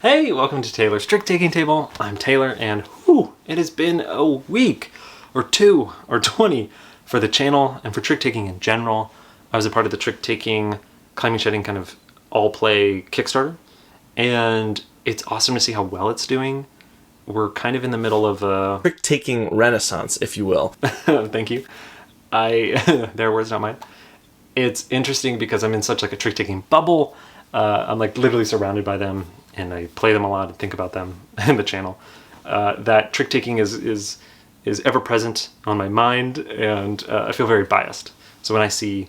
Hey, welcome to Taylor's Trick Taking Table. I'm Taylor, and whew, it has been a week or 2 or 20 for the channel and for trick taking in general. I was a part of the trick taking, climbing, shedding kind of all play Kickstarter, and it's awesome to see how well it's doing. We're kind of in the middle of a trick taking renaissance, if you will. Thank you. Their words, not mine. It's interesting because I'm in such like a trick taking bubble. I'm like literally surrounded by them, and I play them a lot and think about them in the channel. That trick taking is ever present on my mind, and I feel very biased. So when I see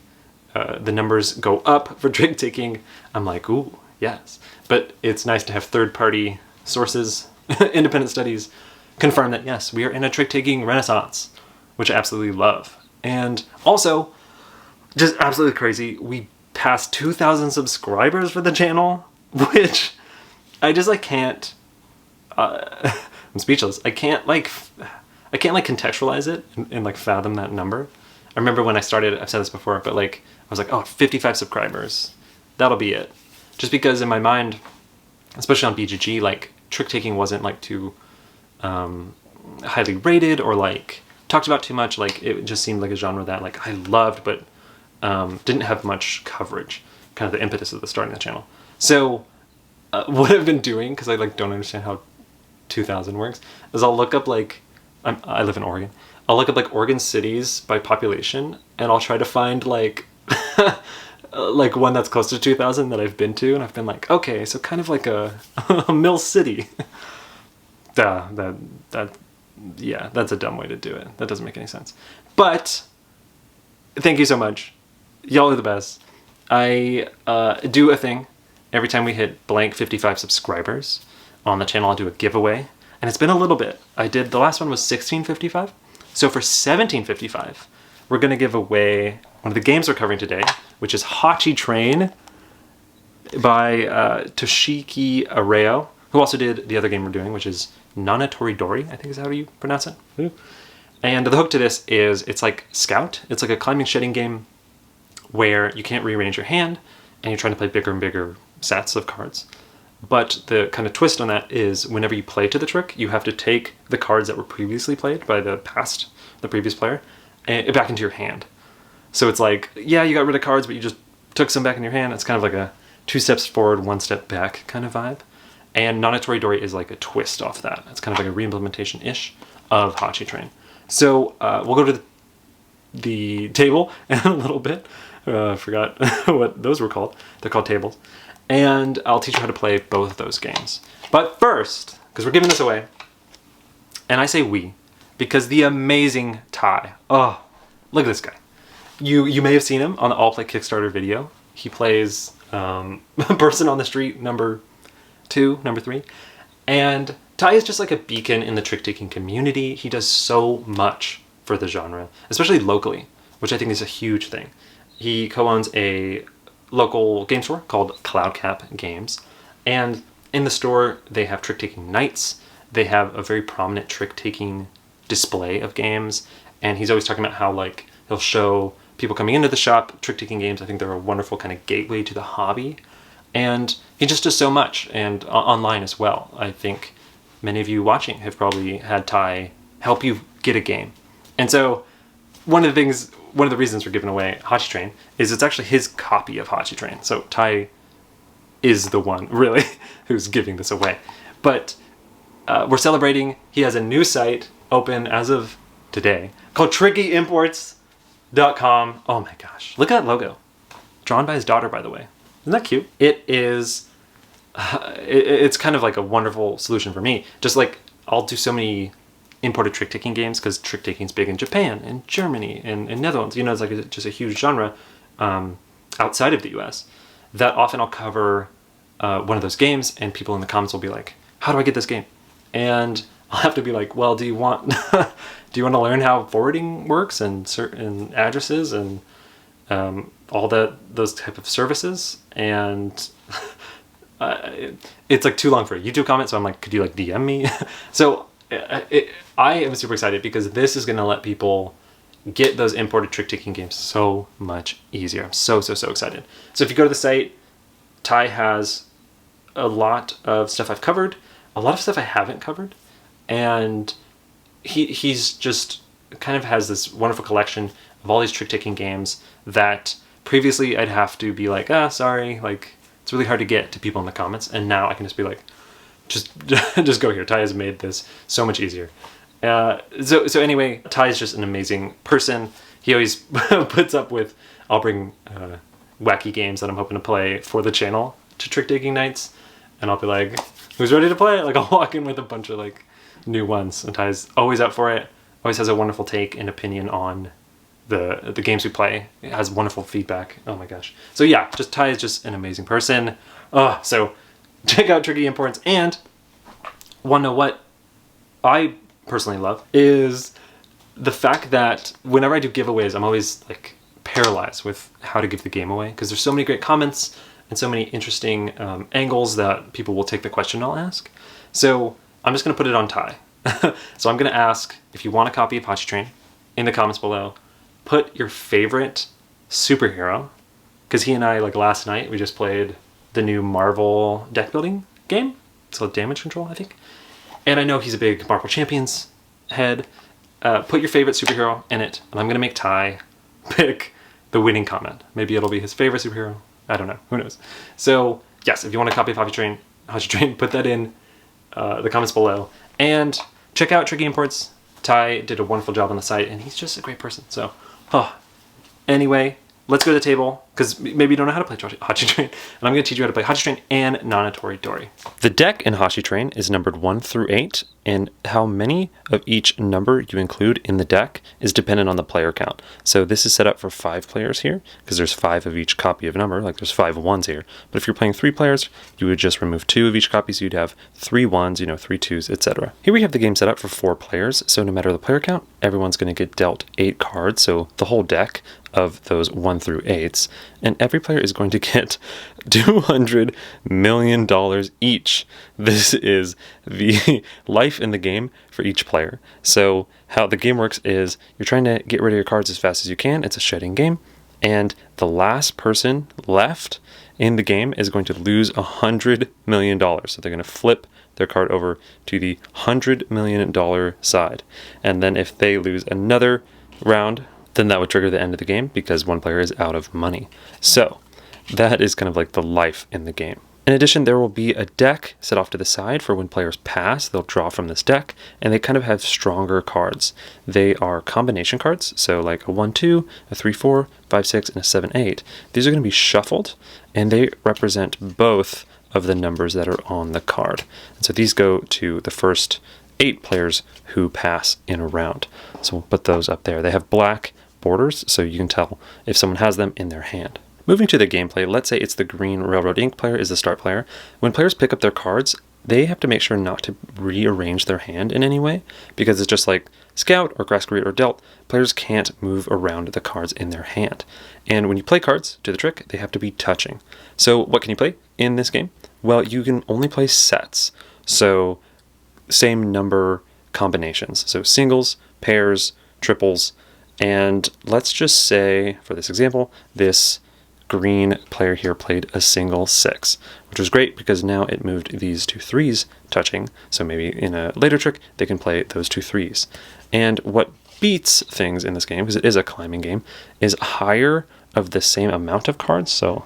the numbers go up for trick taking, I'm like, ooh, yes. But it's nice to have third-party sources, independent studies, confirm that yes, we are in a trick taking renaissance, which I absolutely love. And also, just absolutely crazy, we passed 2,000 subscribers for the channel, which I just like can't. I'm speechless. I can't contextualize it and like fathom that number. I remember when I started, I've said this before, but like I was like, oh, 55 subscribers, that'll be it. Just because in my mind, especially on BGG, like trick taking wasn't like too highly rated or like talked about too much. Like it just seemed like a genre that like I loved, but didn't have much coverage. Kind of the impetus of the starting the channel. So what I've been doing, because I like don't understand how 2,000 works, is I'll look up like I live in Oregon. I'll look up like Oregon cities by population, and I'll try to find like like one that's close to 2,000 that I've been to, and I've been like, okay, so kind of like a mill city. Yeah, that's a dumb way to do it. That doesn't make any sense. But thank you so much. Y'all are the best. I do a thing every time we hit blank 55 subscribers on the channel. I'll do a giveaway, and it's been a little bit. The last one was 1655. So for 1755, we're gonna give away one of the games we're covering today, which is Hachi Train by Toshiki Areo, who also did the other game we're doing, which is Toridori, I think is how you pronounce it. And the hook to this is it's like Scout. It's like a climbing shedding game where you can't rearrange your hand, and you're trying to play bigger and bigger sets of cards. But the kind of twist on that is whenever you play to the trick, you have to take the cards that were previously played by the previous player, and back into your hand. So it's like, yeah, you got rid of cards, but you just took some back in your hand. It's kind of like a 2 steps forward, 1 step back kind of vibe. And Toridori is like a twist off that. It's kind of like a re-implementation-ish of Hachi Train. So we'll go to the table in a little bit. Forgot what those were called. They're called tables. And I'll teach you how to play both of those games. But first, because we're giving this away, and I say we, because the amazing Ty, oh, look at this guy. You may have seen him on the All Play Kickstarter video. He plays person on the street number 2, number 3. And Ty is just like a beacon in the trick-taking community. He does so much for the genre, especially locally, which I think is a huge thing. He co-owns a local game store called Cloudcap Games, and in the store they have trick-taking nights. They have a very prominent trick-taking display of games, and he's always talking about how like he'll show people coming into the shop trick-taking games. I think they're a wonderful kind of gateway to the hobby, and he just does so much, and online as well. I think many of you watching have probably had Ty help you get a game. And so one of the reasons we're giving away Hachi Train is it's actually his copy of Hachi Train. So Ty is the one, really, who's giving this away. But we're celebrating. He has a new site open as of today called TrickyImports.com. Oh my gosh. Look at that logo. Drawn by his daughter, by the way. Isn't that cute? It is... it's kind of like a wonderful solution for me. Just like, I'll do so many imported trick-taking games because trick-taking is big in Japan and Germany and Netherlands. You know, it's like just a huge genre outside of the US. That often I'll cover one of those games, and people in the comments will be like, how do I get this game? And I'll have to be like, well, do you want to learn how forwarding works and certain addresses and all those type of services? And it's like too long for a YouTube comment, so I'm like, could you like DM me? So I am super excited because this is going to let people get those imported trick-taking games so much easier. I'm so excited. So if you go to the site, Ty has a lot of stuff I've covered, a lot of stuff I haven't covered, and he's just kind of has this wonderful collection of all these trick-taking games that previously I'd have to be like, sorry, like, it's really hard to get to people in the comments, and now I can just be like, just go here. Ty has made this so much easier. So anyway, Ty is just an amazing person. He always puts up with, I'll bring wacky games that I'm hoping to play for the channel to trick-taking nights, and I'll be like, who's ready to play? Like, I'll walk in with a bunch of like new ones, and Ty's always up for it, always has a wonderful take and opinion on the games we play. It has wonderful feedback. Oh my gosh. So yeah, just Ty is just an amazing person. So check out Tricky Imports, and want to know what I personally love is the fact that whenever I do giveaways, I'm always like paralyzed with how to give the game away, because there's so many great comments and so many interesting angles that people will take the question I'll ask. So I'm just going to put it on Ty. So I'm going to ask, if you want a copy of Hachi Train, in the comments below, put your favorite superhero, because he and I, like last night, we just played the new Marvel deck building game. It's called Damage Control, I think. And I know he's a big Marvel Champions head. Put your favorite superhero in it, and I'm going to make Ty pick the winning comment. Maybe it'll be his favorite superhero. I don't know. Who knows? So, yes, if you want a copy of Hachi Train, put that in the comments below. And check out Tricky Imports. Ty did a wonderful job on the site, and he's just a great person. So, anyway, let's go to the table, because maybe you don't know how to play Hachi Train, and I'm going to teach you how to play Hachi Train and Toridori. The deck in Hachi Train is numbered 1 through 8, and how many of each number you include in the deck is dependent on the player count. So this is set up for 5 players here, because there's 5 of each copy of number, like there's 5 ones here. But if you're playing 3 players, you would just remove 2 of each copy, so you'd have 3 ones, 3 2s, etc. Here we have the game set up for 4 players, so no matter the player count, everyone's going to get dealt 8 cards, so the whole deck of those 1 through 8s, and every player is going to get $200 million each. This is the life in the game for each player. So how the game works is you're trying to get rid of your cards as fast as you can. It's a shedding game, and the last person left in the game is going to lose $100 million. So they're going to flip their card over to the $100 million side, and then if they lose another round, then that would trigger the end of the game, because one player is out of money. So that is kind of like the life in the game. In addition, there will be a deck set off to the side for when players pass. They'll draw from this deck, and they kind of have stronger cards. They are combination cards, so like a 1-2, a 3-4, 5-6, and a 7-8. These are going to be shuffled, and they represent both of the numbers that are on the card. And so these go to the first 8 players who pass in a round. So we'll put those up there. They have black borders, so you can tell if someone has them in their hand. Moving to the gameplay, let's say it's the green Railroad Ink player is the start player. When players pick up their cards, they have to make sure not to rearrange their hand in any way, because it's just like Scout or Grass Greet or Dealt. Players can't move around the cards in their hand. And when you play cards, do the trick, they have to be touching. So what can you play in this game? Well, you can only play sets. So same number combinations. So singles, pairs, triples, and let's just say, for this example, this green player here played a single 6, which was great because now it moved these 2 3s touching. So maybe in a later trick, they can play those 2 3s. And what beats things in this game, because it is a climbing game, is higher of the same amount of cards. So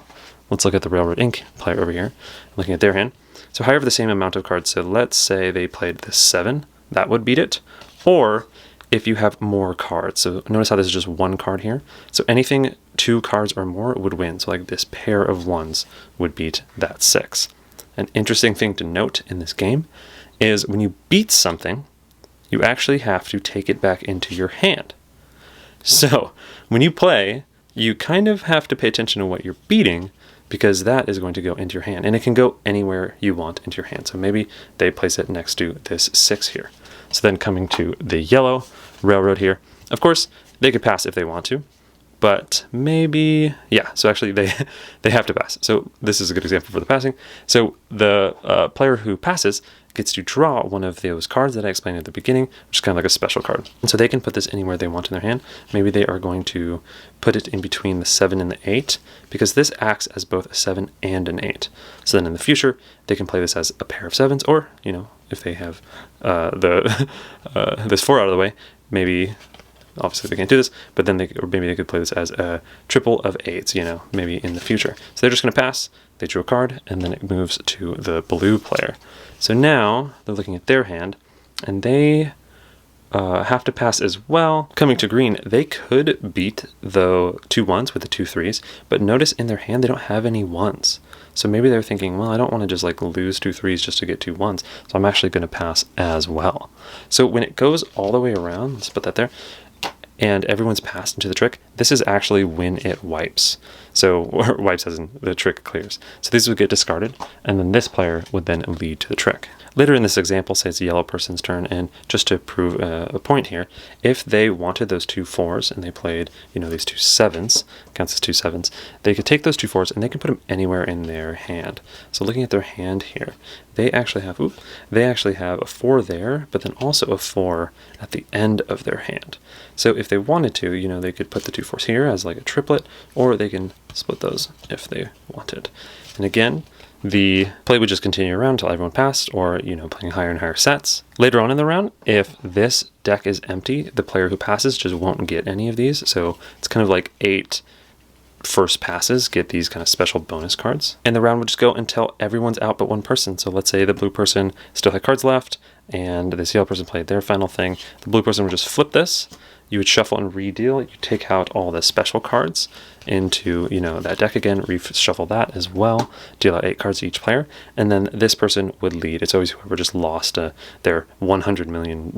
let's look at the Railroad Ink player over here, looking at their hand. So higher of the same amount of cards. So let's say they played this 7, that would beat it. Or if you have more cards, so notice how this is just 1 card here. So anything 2 cards or more would win. So like this pair of 1s would beat that 6. An interesting thing to note in this game is when you beat something, you actually have to take it back into your hand. So when you play, you kind of have to pay attention to what you're beating, because that is going to go into your hand, and it can go anywhere you want into your hand. So maybe they place it next to this 6 here. So then coming to the yellow Railroad here, of course, they could pass if they want to, but maybe, yeah, so actually they have to pass. So this is a good example for the passing. So the player who passes gets to draw one of those cards that I explained at the beginning, which is kind of like a special card. And so they can put this anywhere they want in their hand. Maybe they are going to put it in between the 7 and the 8, because this acts as both a 7 and an 8. So then in the future, they can play this as a pair of 7s, or, you know, if they have this 4 out of the way, maybe, obviously they can't do this, but then maybe they could play this as a triple of 8s, you know, maybe in the future. So they're just going to pass, they drew a card, and then it moves to the blue player. So now they're looking at their hand, and they have to pass as well. Coming to green, they could beat the 2 1s with the 2 3s, but notice in their hand they don't have any 1s. So maybe they're thinking, well, I don't want to just like lose 2 3s just to get 2 1s, so I'm actually going to pass as well. So when it goes all the way around, let's put that there, and everyone's passed into the trick, this is actually when it wipes. So, or wipes as in the trick clears. So these would get discarded, and then this player would then lead to the trick. Later in this example, say it's the yellow person's turn, and just to prove a point here, if they wanted those 2 4s and they played, you know, these 2 7s, counts as 2 7s, they could take those 2 4s and they can put them anywhere in their hand. So looking at their hand here, they actually have a 4 there, but then also a 4 at the end of their hand. So if they wanted to, you know, they could put the 2 4s here as like a triplet, or they can split those if they wanted. And again, the play would just continue around until everyone passed, or, you know, playing higher and higher sets. Later on in the round, if this deck is empty, the player who passes just won't get any of these. So it's kind of like 8 first passes get these kind of special bonus cards. And the round would just go until everyone's out but one person. So let's say the blue person still had cards left, and this yellow person played their final thing. The blue person would just flip this. You would shuffle and redeal. You take out all the special cards into, you know, that deck again, reshuffle that as well, deal out 8 cards to each player, and then this person would lead. It's always whoever just lost their $100 million.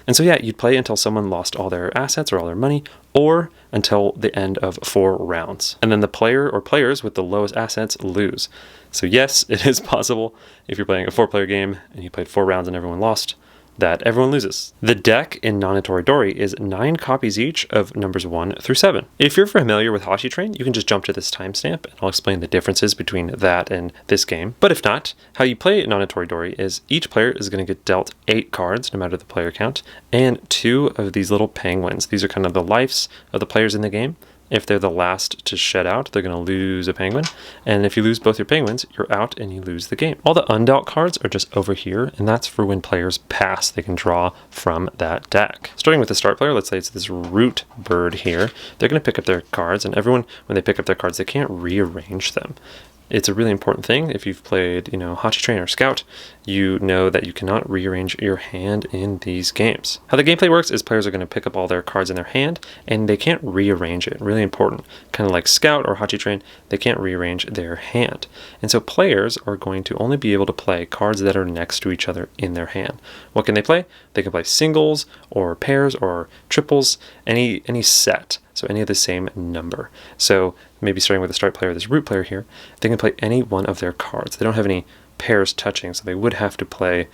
And so yeah, you'd play until someone lost all their assets or all their money, or until the end of 4 rounds. And then the player or players with the lowest assets lose. So yes, it is possible if you're playing a 4-player game and you played 4 rounds and everyone lost, that everyone loses. The deck in Toridori is 9 copies each of numbers 1 through 7. If you're familiar with Hachi Train, you can just jump to this timestamp and I'll explain the differences between that and this game. But if not, how you play Toridori is each player is going to get dealt 8 cards, no matter the player count, and 2 of these little penguins. These are kind of the lives of the players in the game. If they're the last to shed out, they're going to lose a penguin. And if you lose both your penguins, you're out and you lose the game. All the undealt cards are just over here, and that's for when players pass. They can draw from that deck. Starting with the start player, let's say it's this root bird here. They're going to pick up their cards, and everyone, when they pick up their cards, they can't rearrange them. It's a really important thing. If you've played, you know, Hachi Train or Scout, you know that you cannot rearrange your hand in these games. How the gameplay works is players are going to pick up all their cards in their hand, and they can't rearrange it. Really important. Kind of like Scout or Hachi Train, they can't rearrange their hand. And so players are going to only be able to play cards that are next to each other in their hand. What can they play? They can play singles or pairs or triples, any set. So any of the same number. So maybe starting with the start player, this root player here, they can play any one of their cards. They don't have any pairs touching, so they would have to play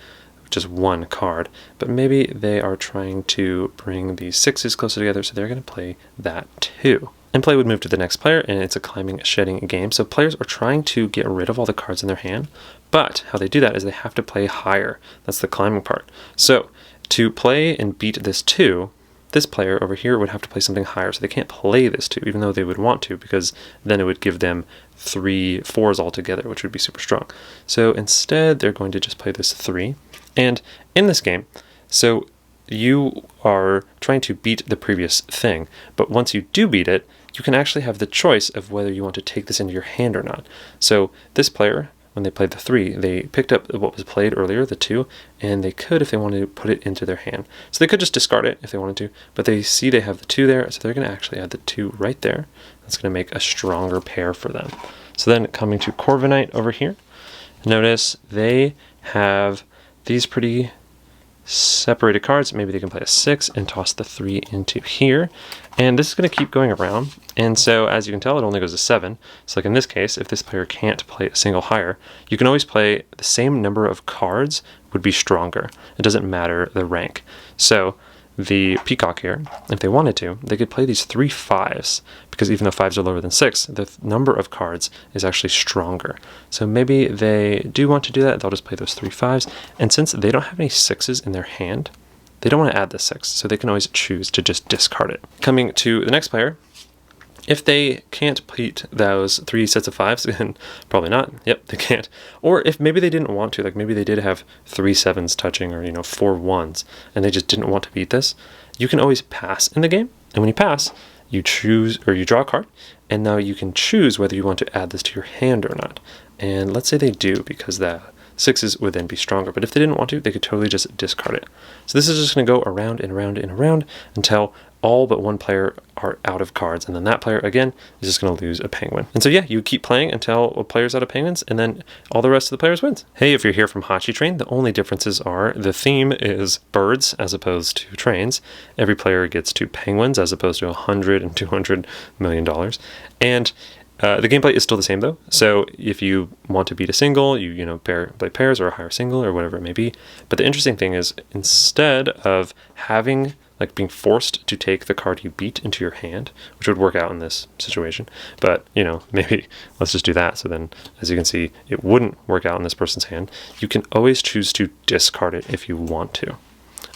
just one card. But maybe they are trying to bring these 6s closer together, so they're going to play that too. And play would move to the next player, and it's a climbing, shedding game. So players are trying to get rid of all the cards in their hand, but how they do that is they have to play higher. That's the climbing part. So to play and beat this 2, this player over here would have to play something higher, so they can't play this 2, even though they would want to, because then it would give them 3 4s altogether, which would be super strong. So instead, they're going to just play this 3. And in this game, so you are trying to beat the previous thing, but once you do beat it, you can actually have the choice of whether you want to take this into your hand or not. So this player, when they played the 3, they picked up what was played earlier, the 2, and they could, if they wanted to, put it into their hand. So they could just discard it if they wanted to, but they see they have the 2 there, so they're going to actually add the 2 right there. That's going to make a stronger pair for them. So then coming to Corviknight over here, notice they have these pretty separated cards. Maybe they can play a 6 and toss the 3 into here. And this is going to keep going around. And so as you can tell, it only goes to 7. So like in this case, if this player can't play a single higher, you can always play the same number of cards would be stronger. It doesn't matter the rank. So the Peacock here, if they wanted to, they could play these 3 5s, because even though 5s are lower than 6, the number of cards is actually stronger. So maybe they do want to do that, they'll just play those 3 5s, and since they don't have any 6s in their hand, they don't want to add the 6, so they can always choose to just discard it. Coming to the next player, if they can't beat those 3 sets of 5s, then probably not. Yep, they can't. Or if maybe they didn't want to, like maybe they did have 3 7s touching, or 4 1s, and they just didn't want to beat this, you can always pass in the game. And when you pass, you choose, or you draw a card, and now you can choose whether you want to add this to your hand or not. And let's say they do, because the 6s would then be stronger. But if they didn't want to, they could totally just discard it. So this is just going to go around and around and around until all but one player are out of cards, and then that player again is just going to lose a penguin. And so yeah, you keep playing until a player's out of penguins, and then all the rest of the players wins. Hey, if you're here from Hachi Train, the only differences are the theme is birds as opposed to trains. Every player gets 2 penguins as opposed to $100 and $200 million. And the gameplay is still the same though. So if you want to beat a single, you play pairs or a higher single or whatever it may be. But the interesting thing is, instead of having being forced to take the card you beat into your hand, which would work out in this situation, but maybe let's just do that. So then, as you can see, it wouldn't work out in this person's hand. You can always choose to discard it if you want to.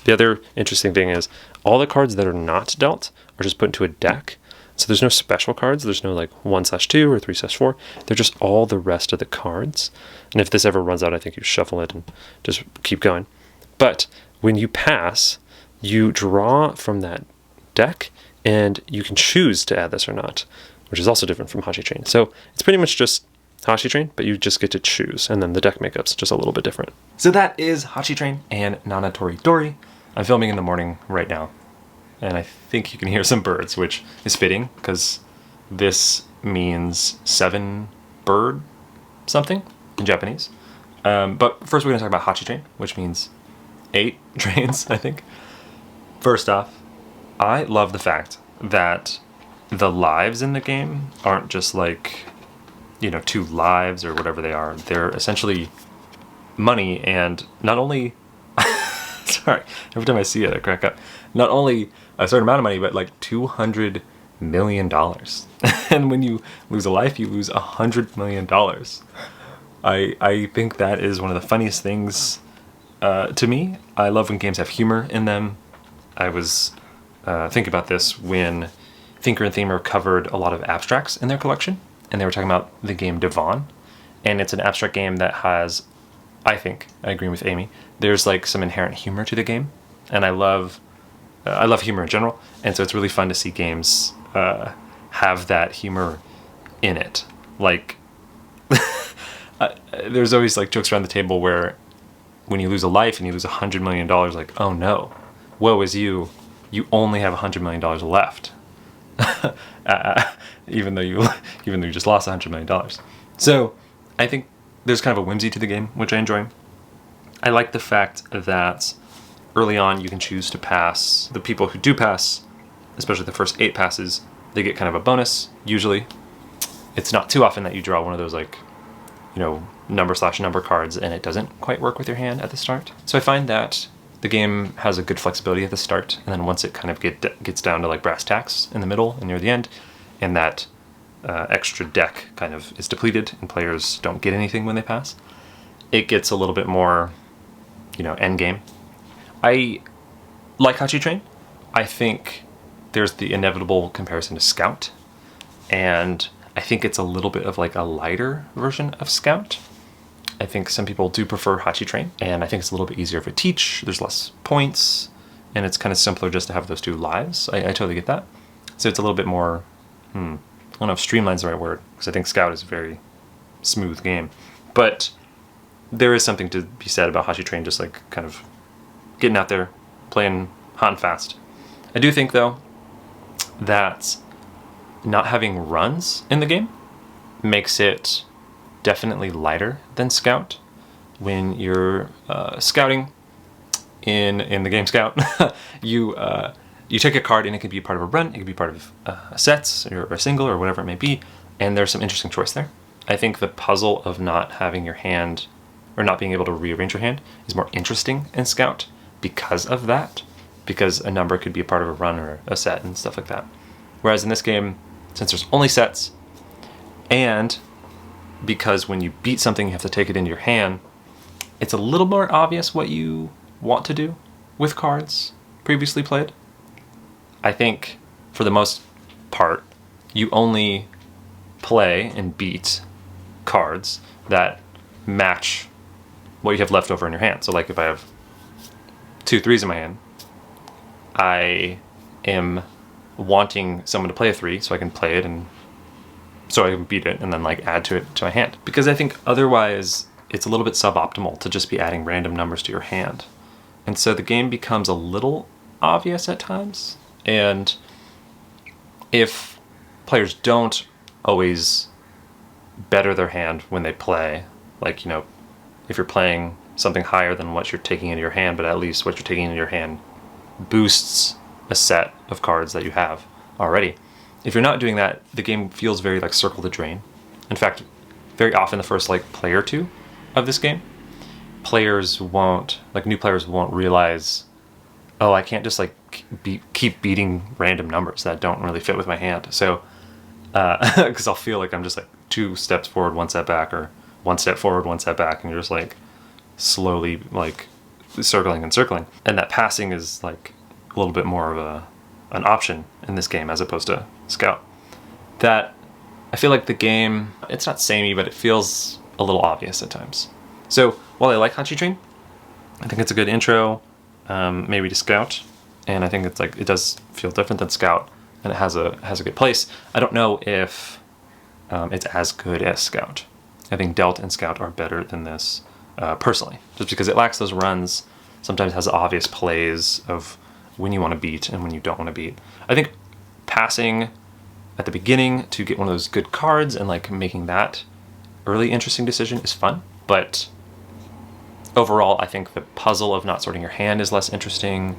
The other interesting thing is all the cards that are not dealt are just put into a deck. So there's no special cards. There's no 1/2 or 3/4. They're just all the rest of the cards. And if this ever runs out, I think you shuffle it and just keep going. But when you pass, you draw from that deck, and you can choose to add this or not, which is also different from Hachi Train. So it's pretty much just Hachi Train, but you just get to choose, and then the deck makeup's just a little bit different. So that is Hachi Train and Nana Toridori. I'm filming in the morning right now, and I think you can hear some birds, which is fitting, because this means 7 bird something in Japanese. But first we're going to talk about Hachi Train, which means 8 trains, I think. First off, I love the fact that the lives in the game aren't just 2 lives or whatever they are. They're essentially money, and not only, sorry, every time I see it I crack up, not only a certain amount of money, but $200 million. And when you lose a life, you lose $100 million. I think that is one of the funniest things to me. I love when games have humor in them. I was thinking about this when Thinker and Themer covered a lot of abstracts in their collection, and they were talking about the game Devon, and it's an abstract game that has, I agree with Amy, there's some inherent humor to the game, and I love humor in general, and so it's really fun to see games have that humor in it. There's always jokes around the table where when you lose a life and you lose $100 million, oh no, woe is you, you only have $100 million left. Even though you just lost $100 million. So I think there's kind of a whimsy to the game, which I enjoy. I like the fact that early on you can choose to pass. The people who do pass, especially the first 8 passes, they get kind of a bonus, usually. It's not too often that you draw one of those number/number cards and it doesn't quite work with your hand at the start. So I find that the game has a good flexibility at the start, and then once it kind of gets down to brass tacks in the middle and near the end, and that extra deck kind of is depleted and players don't get anything when they pass, it gets a little bit more, end game. I like Hachi Train. I think there's the inevitable comparison to Scout, and I think it's a little bit of a lighter version of Scout. I think some people do prefer Hachi Train, and I think it's a little bit easier to teach. There's less points, and it's kind of simpler just to have those 2 lives. I totally get that. So it's a little bit more, I don't know if streamline's the right word, because I think Scout is a very smooth game. But there is something to be said about Hachi Train, just kind of getting out there, playing hot and fast. I do think, though, that not having runs in the game makes it definitely lighter than Scout. When you're scouting in the game Scout, you take a card and it could be part of a run, it could be part of sets or a single or whatever it may be, and there's some interesting choice there. I think the puzzle of not having your hand, or not being able to rearrange your hand, is more interesting in Scout because of that. because a number could be a part of a run or a set and stuff like that. Whereas in this game, since there's only sets, and because when you beat something you have to take it into your hand, it's a little more obvious what you want to do with cards previously played. I think for the most part, you only play and beat cards that match what you have left over in your hand. So like if I have 2 3s in my hand, I am wanting someone to play a 3 so I can play it and so I can beat it and then like add to it to my hand. Because I think otherwise it's a little bit suboptimal to just be adding random numbers to your hand. And so the game becomes a little obvious at times. And if players don't always better their hand when they play, like, you know, if you're playing something higher than what you're taking into your hand, but at least what you're taking into your hand boosts a set of cards that you have already. If you're not doing that, the game feels very like Circle the Drain. In fact, very often the first like play or two of this game, new players won't realize, oh, I can't just like keep beating random numbers that don't really fit with my hand. So, because I'll feel like I'm just like 2 steps forward, 1 step back, or 1 step forward, 1 step back, and you're just like slowly like circling and circling. And that passing is like a little bit more of an option in this game as opposed to Scout. That I feel like the game, it's not samey, but it feels a little obvious at times. So while I like Hachi Train, I think it's a good intro, maybe to Scout, and I think it's like it does feel different than Scout, and it has a good place. I don't know if it's as good as Scout. I think Delt and Scout are better than this personally, just because it lacks those runs. Sometimes has obvious plays of when you want to beat and when you don't want to beat. I think passing at the beginning to get one of those good cards and like making that early interesting decision is fun, but overall I think the puzzle of not sorting your hand is less interesting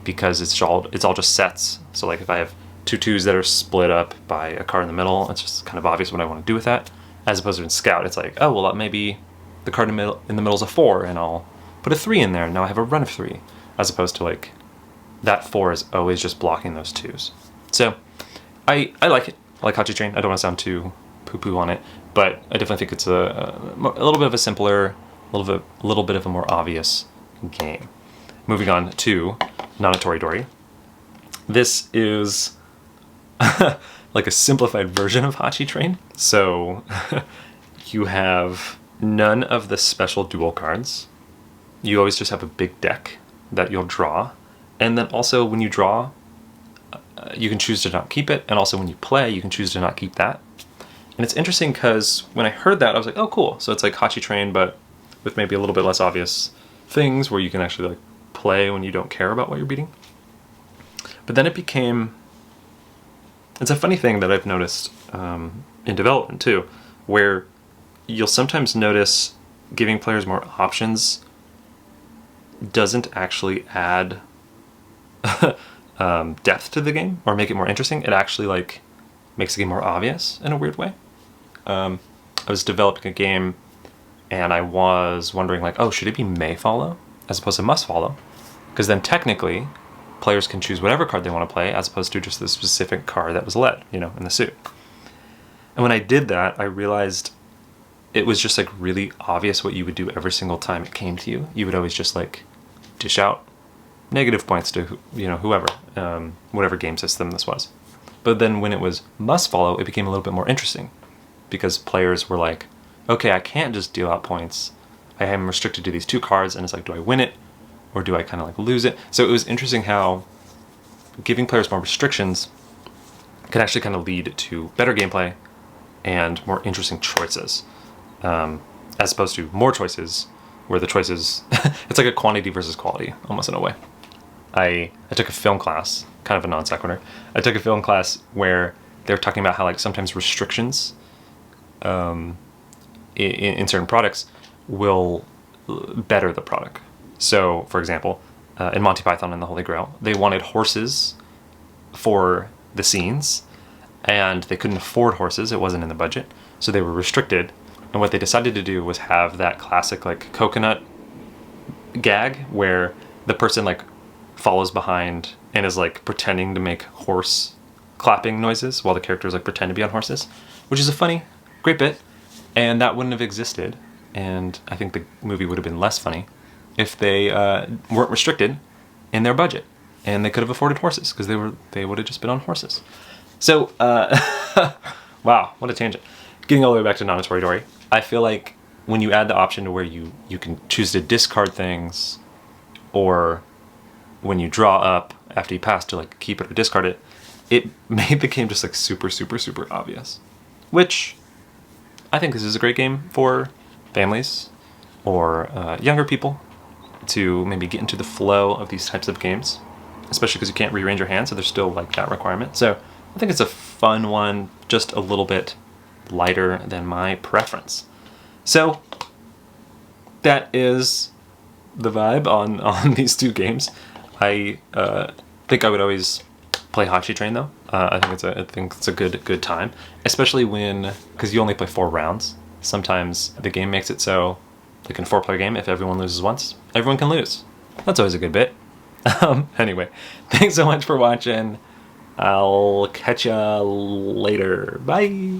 because it's all just sets. So like if I have 2 2s that are split up by a card in the middle, it's just kind of obvious what I want to do with that. As opposed to in Scout, it's like, oh well, maybe the card in the middle is a 4 and I'll put a 3 in there and now I have a run of 3, as opposed to like that 4 is always just blocking those 2s. So I like it. I like Hachi Train. I don't want to sound too poo-poo on it, but I definitely think it's a little bit of a simpler, a little bit of a more obvious game. Moving on to Toridori. This is like a simplified version of Hachi Train. So you have none of the special dual cards. You always just have a big deck that you'll draw. And then also when you draw, you can choose to not keep it. And also when you play, you can choose to not keep that. And it's interesting because when I heard that, I was like, oh, cool. So it's like Hachi Train, but with maybe a little bit less obvious things where you can actually like play when you don't care about what you're beating. But then it's a funny thing that I've noticed in development too, where you'll sometimes notice giving players more options doesn't actually add depth to the game or make it more interesting. It actually like makes the game more obvious in a weird way. I was developing a game and I was wondering like, oh, should it be may follow as opposed to must follow? Because then technically players can choose whatever card they want to play as opposed to just the specific card that was led, in the suit. And when I did that, I realized it was just like really obvious what you would do every single time it came to you. You would always just like dish out negative points to whoever, whatever game system this was. But then when it was must follow, it became a little bit more interesting because players were like, okay, I can't just deal out points. I am restricted to these 2 cards, and it's like, do I win it or do I kind of like lose it? So it was interesting how giving players more restrictions could actually kind of lead to better gameplay and more interesting choices, as opposed to more choices where the choices, it's like a quantity versus quality almost in a way. I took a film class, kind of a non sequitur. I took a film class where they were talking about how like sometimes restrictions in certain products will better the product. So, for example, in Monty Python and the Holy Grail, they wanted horses for the scenes, and they couldn't afford horses. It wasn't in the budget, so they were restricted. And what they decided to do was have that classic like coconut gag where the person like follows behind and is like pretending to make horse clapping noises while the characters like pretend to be on horses, which is a funny, great bit. And that wouldn't have existed. And I think the movie would have been less funny if they weren't restricted in their budget, and they could have afforded horses because they would have just been on horses. So, wow, what a tangent. Getting all the way back to Nana Toridori, I feel like when you add the option to where you can choose to discard things, or when you draw up after you pass to like keep it or discard it, it made the game just like super, super, super obvious. Which I think this is a great game for families or younger people to maybe get into the flow of these types of games, especially because you can't rearrange your hand, so there's still like that requirement. So I think it's a fun one, just a little bit lighter than my preference. So that is the vibe on these two games. I think I would always play Hachi Train though. I think it's a good time, especially because you only play 4 rounds. Sometimes the game makes it so, like in a 4-player game, if everyone loses once, everyone can lose. That's always a good bit. Anyway, thanks so much for watching. I'll catch ya later. Bye.